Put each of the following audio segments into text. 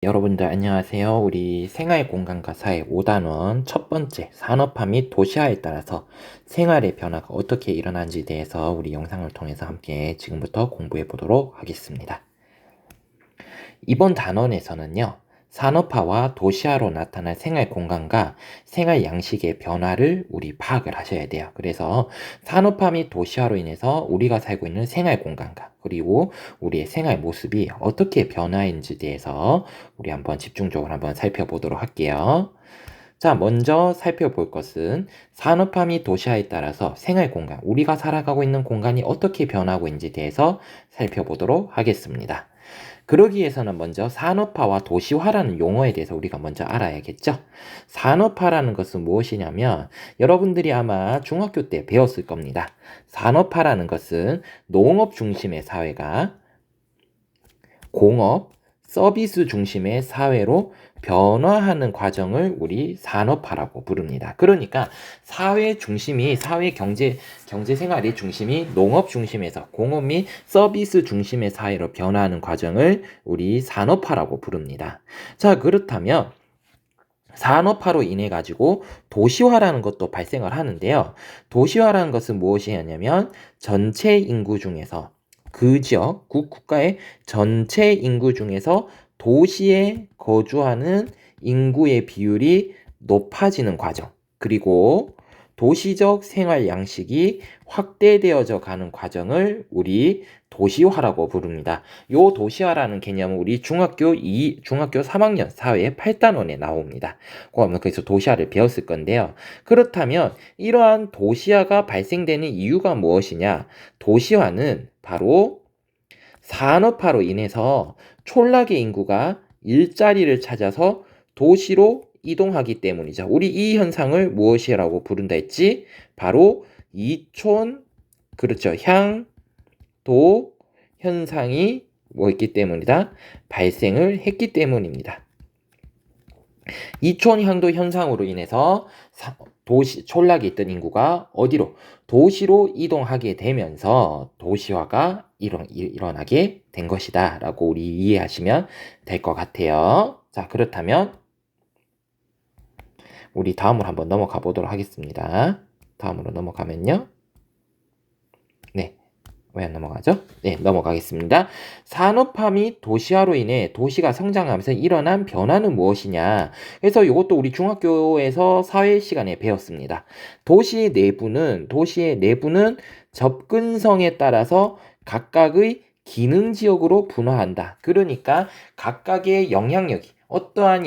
여러분들 안녕하세요. 우리 생활공간가사의 5단원 첫 번째 산업화 및 도시화에 따라서 생활의 변화가 어떻게 일어나는지에 대해서 우리 영상을 통해서 함께 지금부터 공부해 보도록 하겠습니다. 이번 단원에서는요. 산업화와 도시화로 나타날 생활 공간과 생활 양식의 변화를 우리 파악을 하셔야 돼요. 그래서 산업화 및 도시화로 인해서 우리가 살고 있는 생활 공간과 그리고 우리의 생활 모습이 어떻게 변화했는지에 대해서 우리 한번 집중적으로 한번 살펴보도록 할게요. 자, 먼저 살펴볼 것은 산업화 및 도시화에 따라서 생활 공간, 우리가 살아가고 있는 공간이 어떻게 변하고 있는지에 대해서 살펴보도록 하겠습니다. 그러기 위해서는 먼저 산업화와 도시화라는 용어에 대해서 우리가 먼저 알아야겠죠. 산업화라는 것은 무엇이냐면 여러분들이 아마 중학교 때 배웠을 겁니다. 산업화라는 것은 농업 중심의 사회가 공업, 서비스 중심의 사회로 변화하는 과정을 우리 산업화라고 부릅니다. 그러니까 사회 중심이 사회 경제 생활의 중심이 농업 중심에서 공업 및 서비스 중심의 사회로 변화하는 과정을 우리 산업화라고 부릅니다. 자, 그렇다면 산업화로 인해 가지고 도시화라는 것도 발생을 하는데요. 도시화라는 것은 무엇이냐면 전체 인구 중에서 그 지역, 국가의 전체 인구 중에서 도시에 거주하는 인구의 비율이 높아지는 과정, 그리고 도시적 생활 양식이 확대되어져 가는 과정을 우리 도시화라고 부릅니다. 요 도시화라는 개념은 우리 중학교 3학년 사회 8단원에 나옵니다. 그래서 도시화를 배웠을 건데요. 그렇다면 이러한 도시화가 발생되는 이유가 무엇이냐? 도시화는 바로 산업화로 인해서 촌락의 인구가 일자리를 찾아서 도시로 이동하기 때문이죠. 우리 이 현상을 무엇이라고 부른다 했지? 바로 이촌, 그렇죠. 향도 현상이 뭐였기 때문이다? 발생을 했기 때문입니다. 이촌향도 현상으로 인해서 촌락에 있던 인구가 어디로? 도시로 이동하게 되면서 도시화가 일어나게 된 것이다 라고 우리 이해하시면 될 것 같아요. 자, 그렇다면 우리 다음으로 한번 넘어가 보도록 하겠습니다. 다음으로 넘어가면요. 네. 왜 안 넘어가죠? 네, 넘어가겠습니다. 산업화 및 도시화로 인해 도시가 성장하면서 일어난 변화는 무엇이냐? 그래서 이것도 우리 중학교에서 사회 시간에 배웠습니다. 도시의 내부는 접근성에 따라서 각각의 기능 지역으로 분화한다. 그러니까 각각의 영향력이 어떠한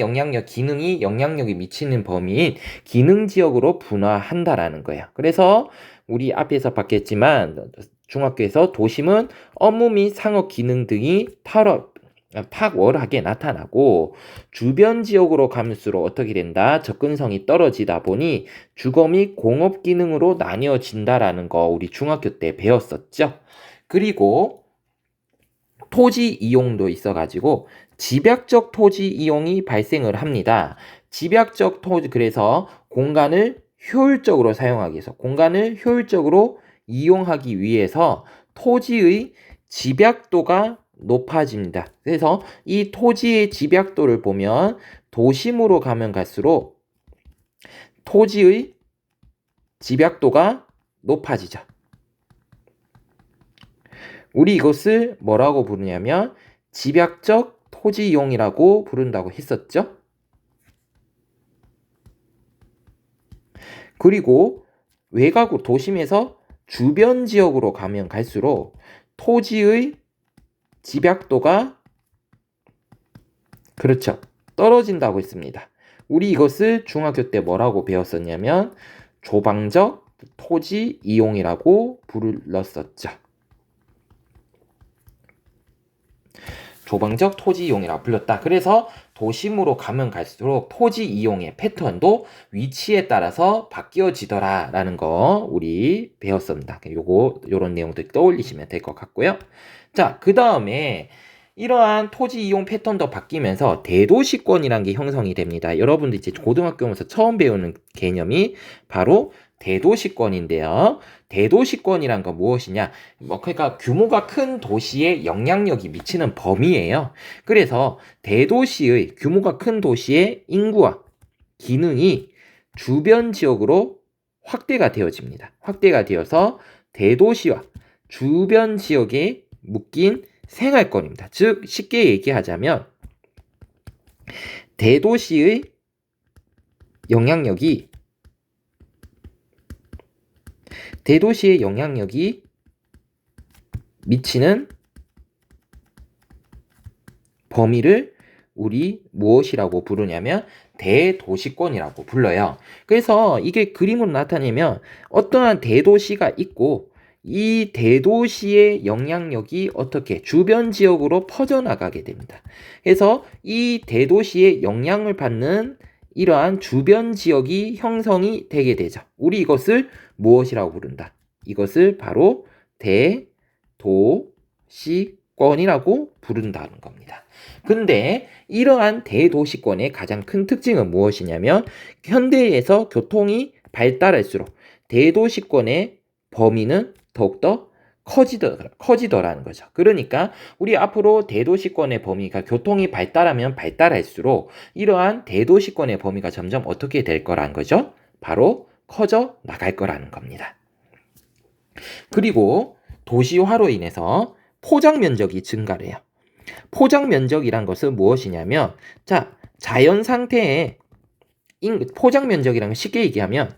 기능이 영향력이 미치는 범위인 기능 지역으로 분화한다라는 거예요. 그래서 우리 앞에서 봤겠지만 중학교에서 도심은 업무 및 상업 기능 등이 탁월하게 나타나고 주변 지역으로 갈수록 어떻게 된다? 접근성이 떨어지다 보니 주거 및 공업 기능으로 나뉘어진다라는 거 우리 중학교 때 배웠었죠. 그리고 토지 이용도 있어가지고 집약적 토지 이용이 발생을 합니다. 집약적 토지, 그래서 공간을 효율적으로 사용하기 위해서 공간을 효율적으로 이용하기 위해서 토지의 집약도가 높아집니다. 그래서 이 토지의 집약도를 보면 도심으로 가면 갈수록 토지의 집약도가 높아지죠. 우리 이것을 뭐라고 부르냐면 집약적 토지 이용이라고 부른다고 했었죠. 그리고 외곽으로 도심에서 주변 지역으로 가면 갈수록 토지의 집약도가 그렇죠. 떨어진다고 했습니다. 우리 이것을 중학교 때 뭐라고 배웠었냐면 조방적 토지 이용이라고 불렀었죠. 조방적 토지 이용이라고 불렀다. 그래서 도심으로 가면 갈수록 토지 이용의 패턴도 위치에 따라서 바뀌어지더라라는 거 우리 배웠습니다. 요런 내용들 떠올리시면 될 것 같고요. 자, 그 다음에 이러한 토지 이용 패턴도 바뀌면서 대도시권이라는 게 형성이 됩니다. 여러분들 이제 고등학교 오면서 처음 배우는 개념이 바로 대도시권인데요. 대도시권이란 건 무엇이냐? 그러니까 규모가 큰 도시에 영향력이 미치는 범위예요. 그래서 대도시의 규모가 큰 도시의 인구와 기능이 주변 지역으로 확대가 되어집니다. 확대가 되어서 대도시와 주변 지역에 묶인 생활권입니다. 즉 쉽게 얘기하자면 대도시의 영향력이 미치는 범위를 우리 무엇이라고 부르냐면 대도시권이라고 불러요. 그래서 이게 그림으로 나타내면 어떠한 대도시가 있고 이 대도시의 영향력이 어떻게 주변 지역으로 퍼져나가게 됩니다. 그래서 이 대도시의 영향을 받는 이러한 주변 지역이 형성이 되게 되죠. 우리 이것을 무엇이라고 부른다? 이것을 바로 대도시권이라고 부른다는 겁니다. 근데 이러한 대도시권의 가장 큰 특징은 무엇이냐면 현대에서 교통이 발달할수록 대도시권의 범위는 더욱더 커지더라는 거죠. 그러니까 우리 앞으로 대도시권의 범위가 교통이 발달하면 발달할수록 이러한 대도시권의 범위가 점점 어떻게 될 거라는 거죠? 바로 커져 나갈 거라는 겁니다. 그리고 도시화로 인해서 포장 면적이 증가를 해요. 포장 면적이란 것은 무엇이냐면 자연 상태에 포장 면적이란 건 쉽게 얘기하면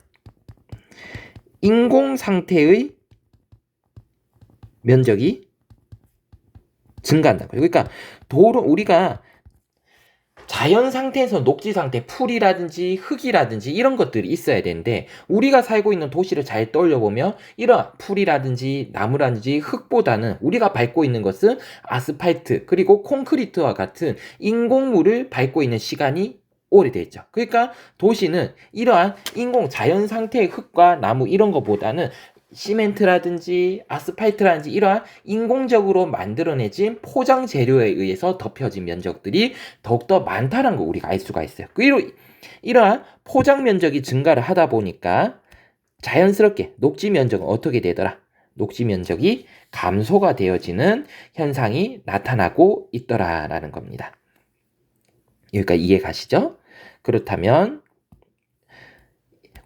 인공 상태의 면적이 증가한다는 거예요. 그러니까 우리가 자연 상태에서 녹지 상태, 풀이라든지 흙이라든지 이런 것들이 있어야 되는데 우리가 살고 있는 도시를 잘 떠올려보면 이런 풀이라든지 나무라든지 흙보다는 우리가 밟고 있는 것은 아스팔트 그리고 콘크리트와 같은 인공물을 밟고 있는 시간이 오래됐죠. 그러니까 도시는 이러한 자연 상태의 흙과 나무 이런 것보다는 시멘트라든지 아스팔트라든지 이러한 인공적으로 만들어내진 포장 재료에 의해서 덮여진 면적들이 더욱더 많다는 거 우리가 알 수가 있어요. 이러한 포장 면적이 증가를 하다 보니까 자연스럽게 녹지 면적은 어떻게 되더라? 녹지 면적이 감소가 되어지는 현상이 나타나고 있더라라는 겁니다. 여기까지 이해 가시죠? 그렇다면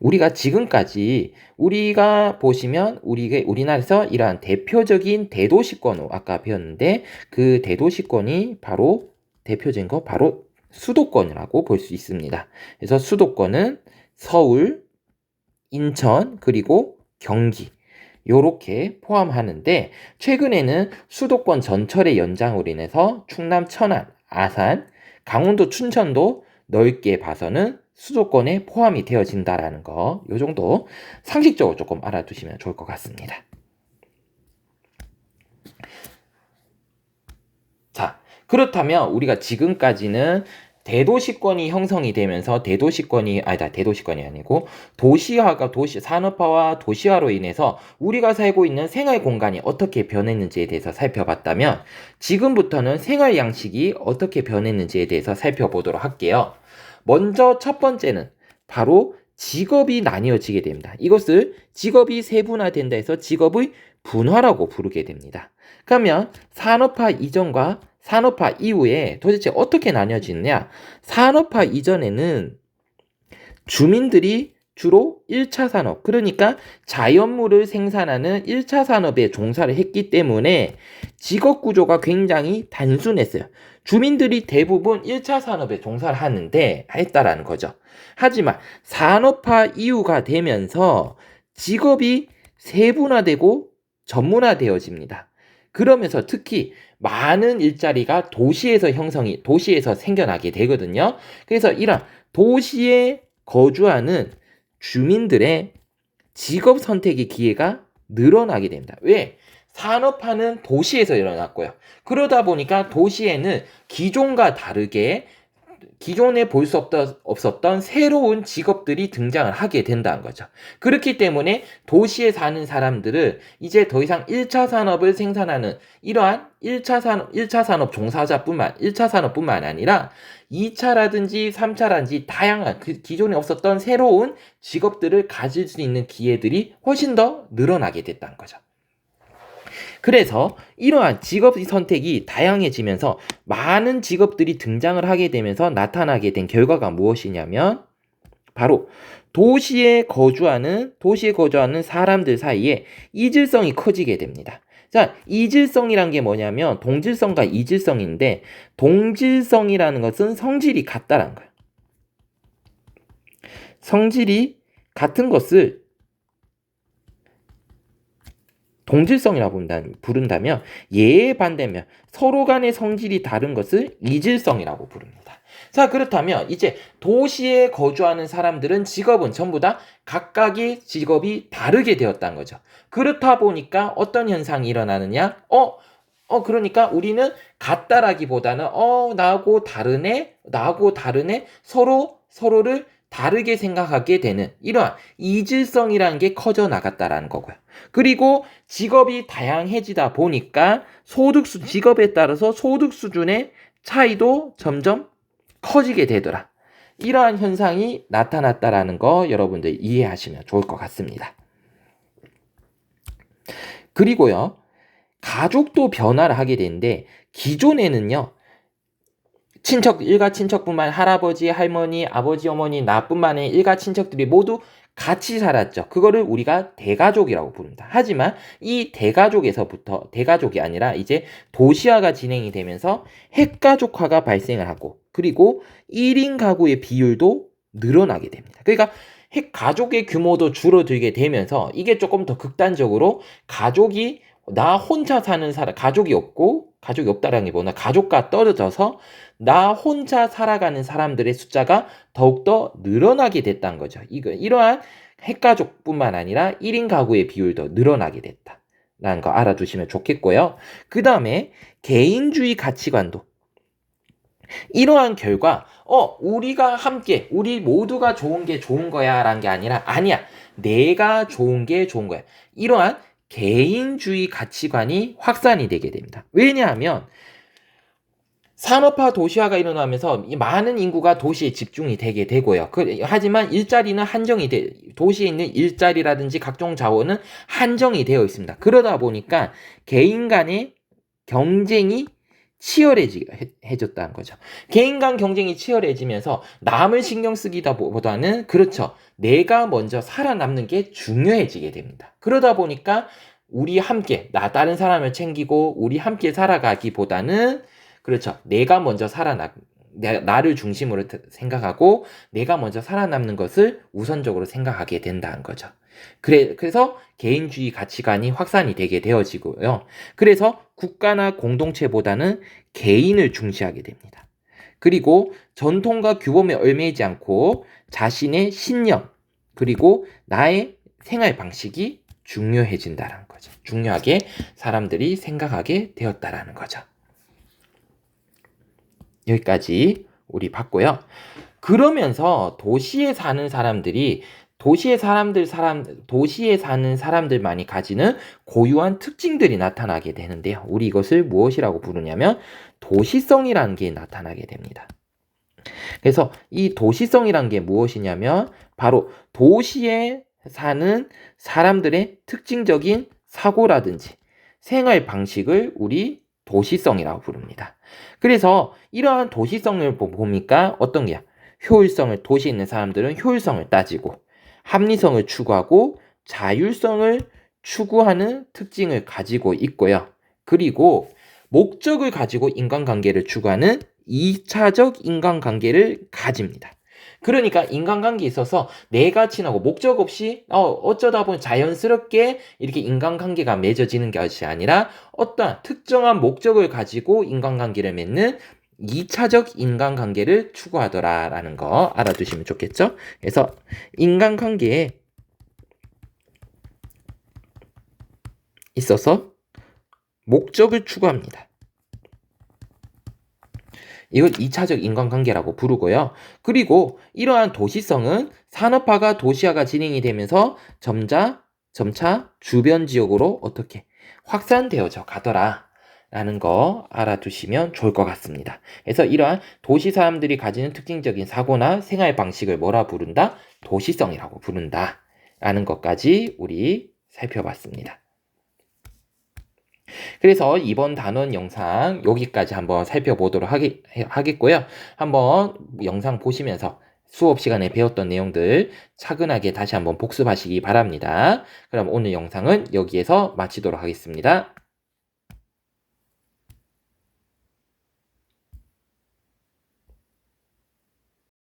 우리가 지금까지 우리가 보시면 우리나라에서 이러한 대표적인 대도시권 아까 배웠는데 그 대도시권이 바로 대표적인 거 바로 수도권이라고 볼 수 있습니다. 그래서 수도권은 서울, 인천 그리고 경기 요렇게 포함하는데 최근에는 수도권 전철의 연장으로 인해서 충남, 천안, 아산, 강원도, 춘천도 넓게 봐서는 수도권에 포함이 되어진다라는 거, 요 정도 상식적으로 조금 알아두시면 좋을 것 같습니다. 자, 그렇다면 우리가 지금까지는 대도시권이 형성이 되면서 대도시권이 아니고 산업화와 도시화로 인해서 우리가 살고 있는 생활 공간이 어떻게 변했는지에 대해서 살펴봤다면 지금부터는 생활 양식이 어떻게 변했는지에 대해서 살펴보도록 할게요. 먼저 첫 번째는 바로 직업이 나뉘어지게 됩니다. 이것을 직업이 세분화된다 해서 직업의 분화라고 부르게 됩니다. 그러면 산업화 이전과 산업화 이후에 도대체 어떻게 나뉘어지느냐? 산업화 이전에는 주민들이 주로 1차 산업, 그러니까 자연물을 생산하는 1차 산업에 종사를 했기 때문에 직업 구조가 굉장히 단순했어요. 주민들이 대부분 1차 산업에 종사를 했다라는 거죠. 하지만 산업화 이후가 되면서 직업이 세분화되고 전문화되어집니다. 그러면서 특히 많은 일자리가 도시에서 생겨나게 되거든요. 그래서 이런 도시에 거주하는 주민들의 직업 선택의 기회가 늘어나게 됩니다. 왜? 산업화는 도시에서 일어났고요. 그러다 보니까 도시에는 기존과 다르게 기존에 볼 수 없었던 새로운 직업들이 등장을 하게 된다는 거죠. 그렇기 때문에 도시에 사는 사람들은 이제 더 이상 1차 산업을 생산하는 이러한 1차 산업 종사자뿐만 1차 산업뿐만 아니라 2차라든지 3차라든지 다양한 기존에 없었던 새로운 직업들을 가질 수 있는 기회들이 훨씬 더 늘어나게 됐다는 거죠. 그래서 이러한 직업 선택이 다양해지면서 많은 직업들이 등장을 하게 되면서 나타나게 된 결과가 무엇이냐면 바로 도시에 거주하는 사람들 사이에 이질성이 커지게 됩니다. 자, 이질성이란 게 뭐냐면 동질성과 이질성인데 동질성이라는 것은 성질이 같다라는 거예요. 성질이 같은 것을 동질성이라고 부른다면 예에 반대면 서로 간의 성질이 다른 것을 이질성이라고 부릅니다. 자, 그렇다면 이제 도시에 거주하는 사람들은 직업은 전부 다 각각의 직업이 다르게 되었다는 거죠. 그렇다 보니까 어떤 현상이 일어나느냐? 그러니까 우리는 같다라기보다는 나하고 다르네 서로를 다르게 생각하게 되는 이러한 이질성이라는 게 커져 나갔다라는 거고요. 그리고 직업이 다양해지다 보니까 직업에 따라서 소득 수준의 차이도 점점 커지게 되더라. 이러한 현상이 나타났다라는 거 여러분들 이해하시면 좋을 것 같습니다. 그리고요, 가족도 변화를 하게 되는데 기존에는요, 일가 친척뿐만 할아버지, 할머니, 아버지, 어머니, 나뿐만 아니라 일가 친척들이 모두 같이 살았죠. 그거를 우리가 대가족이라고 부릅니다. 하지만 이 대가족이 아니라 이제 도시화가 진행이 되면서 핵가족화가 발생을 하고 그리고 1인 가구의 비율도 늘어나게 됩니다. 그러니까 가족의 규모도 줄어들게 되면서 이게 조금 더 극단적으로 가족이 나 혼자 사는 사람, 가족이 없다라기보다 가족과 떨어져서 나 혼자 살아가는 사람들의 숫자가 더욱더 늘어나게 됐다는 거죠. 이러한 핵가족뿐만 아니라 1인 가구의 비율도 늘어나게 됐다라는 거 알아두시면 좋겠고요. 그 다음에 개인주의 가치관도 이러한 결과 우리 모두가 좋은 게 좋은 거야 라는 게 아니라 아니야, 내가 좋은 게 좋은 거야. 이러한 개인주의 가치관이 확산이 되게 됩니다. 왜냐하면 산업화 도시화가 일어나면서 많은 인구가 도시에 집중이 되게 되고요. 하지만 일자리는 도시에 있는 일자리라든지 각종 자원은 한정이 되어 있습니다. 그러다 보니까 개인 간의 경쟁이 치열해졌다는 거죠. 개인 간 경쟁이 치열해지면서 남을 신경 쓰기보다는 그렇죠. 내가 먼저 살아남는 게 중요해지게 됩니다. 그러다 보니까 우리 함께 다른 사람을 챙기고 우리 함께 살아가기보다는 그렇죠. 나를 중심으로 생각하고 내가 먼저 살아남는 것을 우선적으로 생각하게 된다는 거죠. 그래서 개인주의 가치관이 확산이 되게 되어지고요. 그래서 국가나 공동체보다는 개인을 중시하게 됩니다. 그리고 전통과 규범에 얽매이지 않고 자신의 신념, 그리고 나의 생활 방식이 중요해진다는 거죠. 중요하게 사람들이 생각하게 되었다라는 거죠. 여기까지 우리 봤고요. 그러면서 도시에 사는 사람들만이 가지는 고유한 특징들이 나타나게 되는데요. 우리 이것을 무엇이라고 부르냐면 도시성이라는 게 나타나게 됩니다. 그래서 이 도시성이라는 게 무엇이냐면 바로 도시에 사는 사람들의 특징적인 사고라든지 생활 방식을 우리 도시성이라고 부릅니다. 그래서 이러한 도시성을 보니까 어떤 게야? 도시에 있는 사람들은 효율성을 따지고 합리성을 추구하고 자율성을 추구하는 특징을 가지고 있고요. 그리고 목적을 가지고 인간관계를 추구하는 2차적 인간관계를 가집니다. 그러니까 인간관계에 있어서 내가 친하고 목적 없이 어쩌다 보니 자연스럽게 이렇게 인간관계가 맺어지는 것이 아니라 어떠한 특정한 목적을 가지고 인간관계를 맺는 2차적 인간관계를 추구하더라라는 거 알아두시면 좋겠죠? 그래서 인간관계에 있어서 목적을 추구합니다. 이걸 2차적 인간관계라고 부르고요. 그리고 이러한 도시성은 산업화가 도시화가 진행이 되면서 점차 주변 지역으로 어떻게 확산되어져 가더라. 라는 거 알아두시면 좋을 것 같습니다. 그래서 이러한 도시 사람들이 가지는 특징적인 사고나 생활 방식을 뭐라 부른다? 도시성이라고 부른다. 라는 것까지 우리 살펴봤습니다. 그래서 이번 단원 영상 여기까지 한번 살펴보도록 하겠고요. 한번 영상 보시면서 수업 시간에 배웠던 내용들 차근하게 다시 한번 복습하시기 바랍니다. 그럼 오늘 영상은 여기에서 마치도록 하겠습니다.